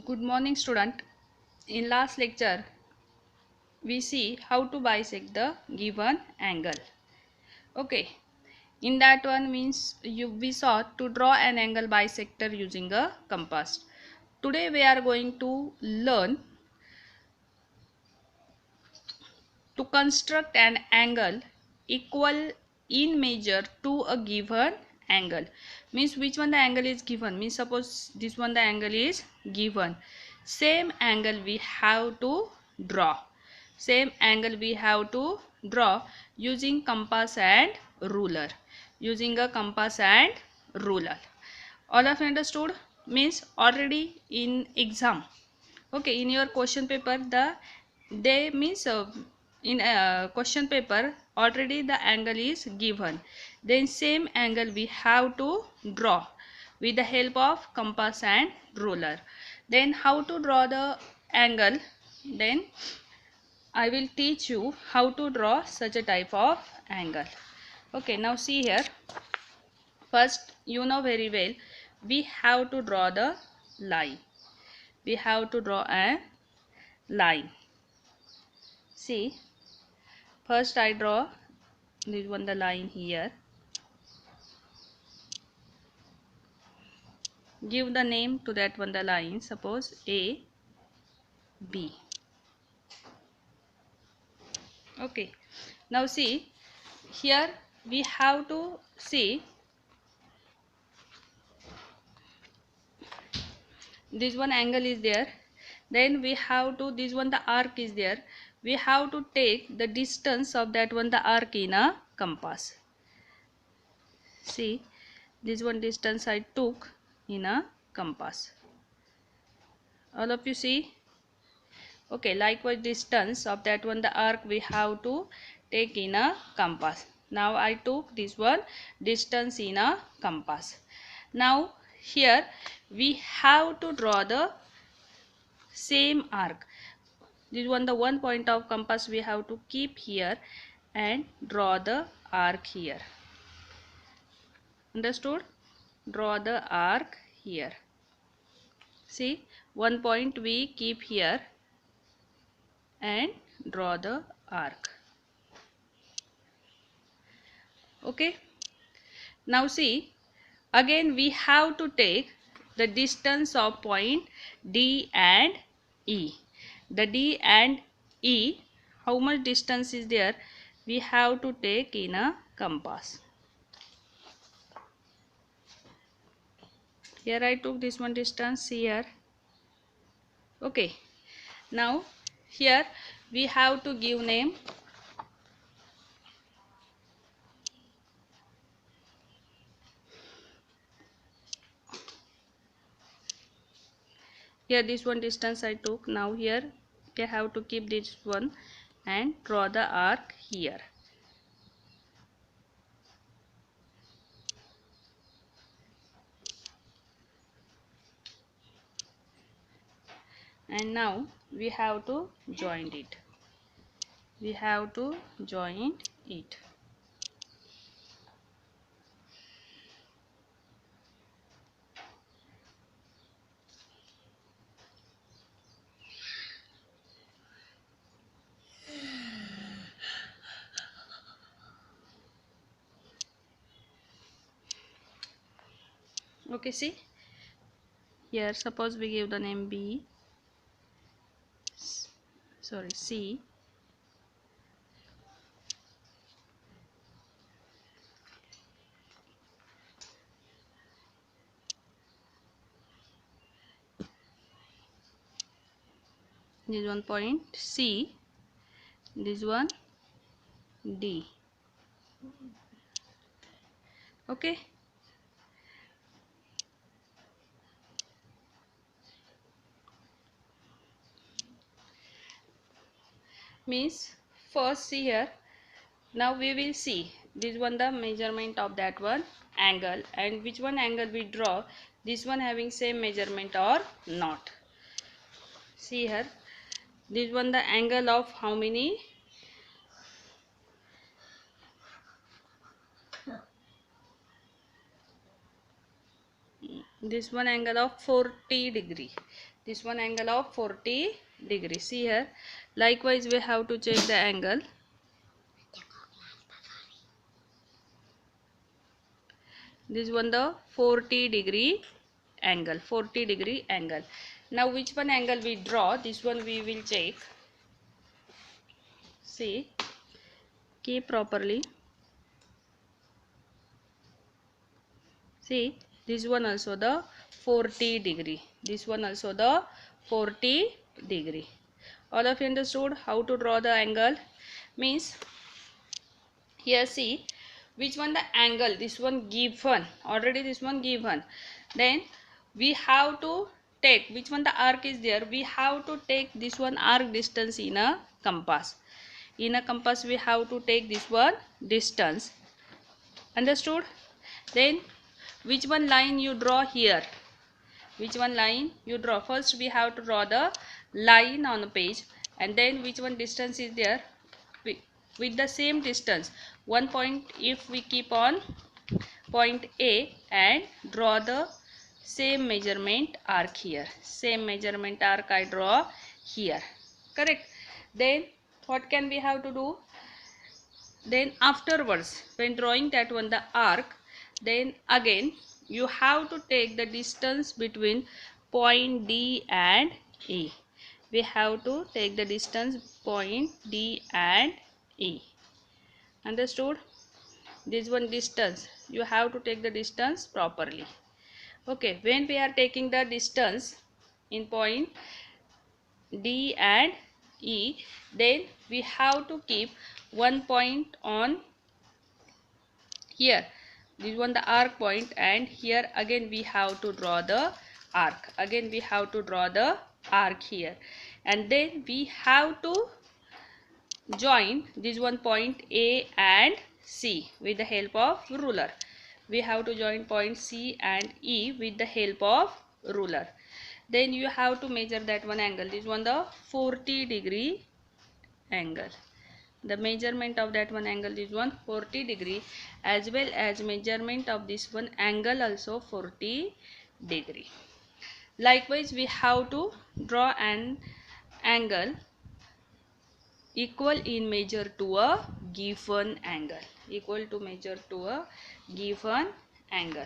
Good morning, student. In last lecture, we see how to bisect the given angle. Okay. In that one means we saw to draw an angle bisector using a compass. Today we are going to learn to construct an angle equal in measure to a given angle. Means which one the angle is given. Means suppose this one the angle is given. Same angle we have to draw. Same angle we have to draw using compass and ruler. Using a compass and ruler. All of you understood? Means already in exam. Okay, in your question paper they means in question paper already the angle is given, then same angle we have to draw with the help of compass and ruler. Then how to draw the angle, then I will teach you how to draw such a type of angle. Okay, now see here. First, you know very well, we have to draw the line. We have to draw a line. See, first I draw this one the line here. Give the name to that one the line. Suppose A, B. Okay. Now see, here we have to see this one angle is there. Then we have to, this one the arc is there. We have to take the distance of that one the arc in a compass. See, this one distance I took in a compass. All of you see? Okay, likewise distance of that one the arc we have to take in a compass. Now I took this one distance in a compass. Now here we have to draw the same arc. This one the one point of compass we have to keep here and draw the arc here. Understood? Draw the arc here. See, one point we keep here and draw the arc. Okay, now see, again we have to take the distance of point D and E. The D and E, how much distance is there, we have to take in a compass. Here I took this one distance here. Okay, now here we have to give name. Here this one distance I took. Now here we have to keep this one and draw the arc here. And now we have to join it. We have to join it. Okay, see, here suppose we give the name B, sorry, C, this one point C, this one D. Okay, means first see here. Now we will see this one the measurement of that one angle, and which one angle we draw, this one having same measurement or not. See here, this one the angle of how many, this one angle of 40 degree. this one angle of 40 degree. See here, likewise we have to check the angle. This one the 40 degree angle, 40 degree angle. Now which one angle we draw, this one we will check. See, keep properly. See, this one also the 40 degree, this one also the 40 degree. All of you understood how to draw the angle? Means here see which one the angle, this one given, already this one given, then we have to take which one the arc is there, we have to take this one arc distance in a compass. In a compass we have to take this one distance. Understood? Then which one line you draw here, which one line you draw, first we have to draw the line on the page, and then which one distance is there, with the same distance one point, if we keep on point A and draw the same measurement arc here, same measurement arc I draw here, correct? Then what can we have to do, then afterwards when drawing that one the arc, then again you have to take the distance between point D and E. We have to take the distance point D and E. Understood? This one distance, you have to take the distance properly. Okay, when we are taking the distance in point D and E, then we have to keep one point on here, this one the arc point, and here again we have to draw the arc, again we have to draw the arc here, and then we have to join this one point A and C with the help of ruler. We have to join point C and E with the help of ruler. Then you have to measure that one angle, this one the 40 degree angle. The measurement of that one angle is 140 degree, as well as measurement of this one angle also 40 degree. Likewise we have to draw an angle equal in measure to a given angle, equal to measure to a given angle.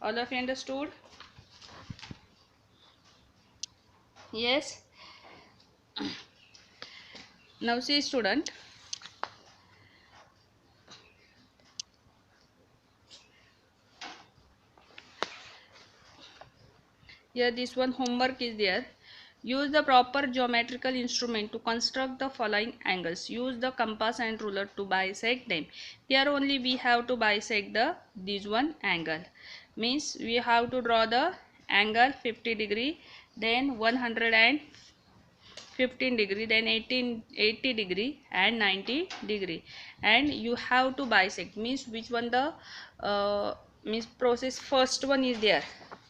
All of you understood? Yes. Now see student, here this one homework is there. Use the proper geometrical instrument to construct the following angles. Use the compass and ruler to bisect them. Here only we have to bisect the this one angle. Means we have to draw the angle 50 degree, then 115 degree, then 80 degree and 90 degree, and you have to bisect. Means which one the means process first one is there.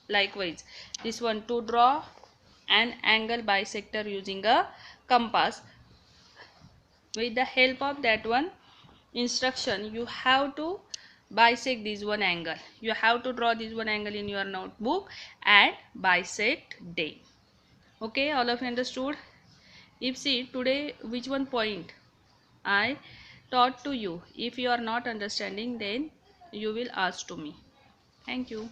Likewise this one, to draw an angle bisector using a compass, with the help of that one instruction you have to bisect this one angle. You have to draw this one angle in your notebook and bisect them. Okay, all of you understood? If see today which one point I taught to you, if you are not understanding, then you will ask to me. Thank you.